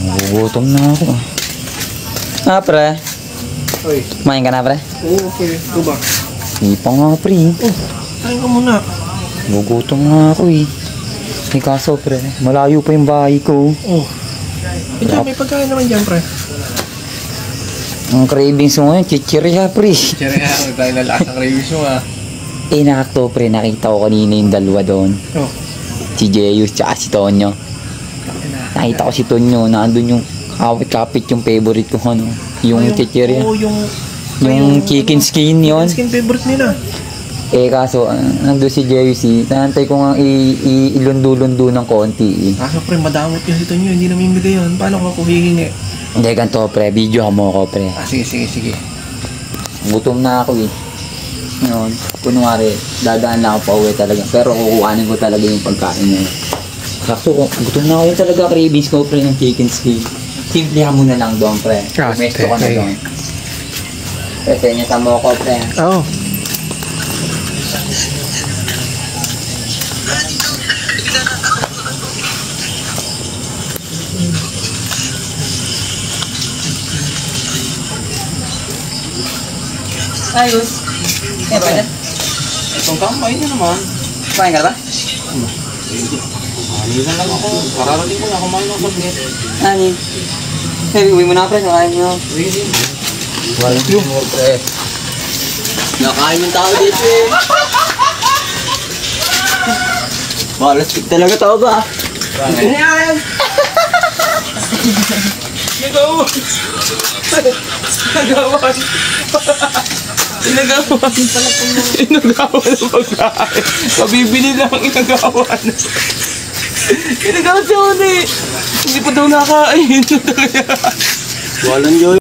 Nagugutom na ako. Pre. Oy. Kumain ka na, pre? Oo, okay. Ito ba? Hindi pa nga, pre. Oh, kain ka muna. Nagugutom nga ako eh. Kaso, pre, malayo pa yung bahay ko. Oh. Ito, may pagkain naman dyan, pre. Ang cravings mo ngayon, chichirya, pre. Chichirya, may tayo na lakas ng cravings mo, ah. Nakakto, pre, nakita ko kanina yung dalawa doon. Oh. Si Jeyus, tsaka si Tonyo. Nakita ko si Tonyo, nandun yung kapit-kapit yung favorite ko, ano. Yung chichirya. Oo, yung chicken skin yun. Chicken skin favorite nila. Kaso, nandun si Jeyus, nantay ko nga ilundo-lundo ng konti, eh. Kaso, pre, madamot yung sito nyo, hindi namin bigay yun. Paano ko hihingi? Hindi, ganito, pre, video mo ko, pre. Sige. Gutom na ako, eh. Ngayon, kunwari, dadaan lang ako pa uwi talaga. Pero kukuhanin ko talaga yung pagkain niya. Sakto, gutom na ako yun talaga, cravings ko, pre, ng chicken skin. Simplihan mo na lang doon, pre. Mesto ka na doon. Pwede niya sa mo ko, pre. Oo. Ayos. Pwede. Itong kamay niya naman. Kumain ka na ba? Manisan lang ako. Kararating ko na kumain ng saglit. Ani? Uwi mo na, pre. Nakain nyo. Walang yung pre. Nakain yung tao dito, eh. Malastik talaga tao ba? Ganyan! Nagawan! Inagawan ng pagkain. Kabibili lang ang inagawan. Inagawan siya ulit. Hindi pa daw nakain. Walang joy.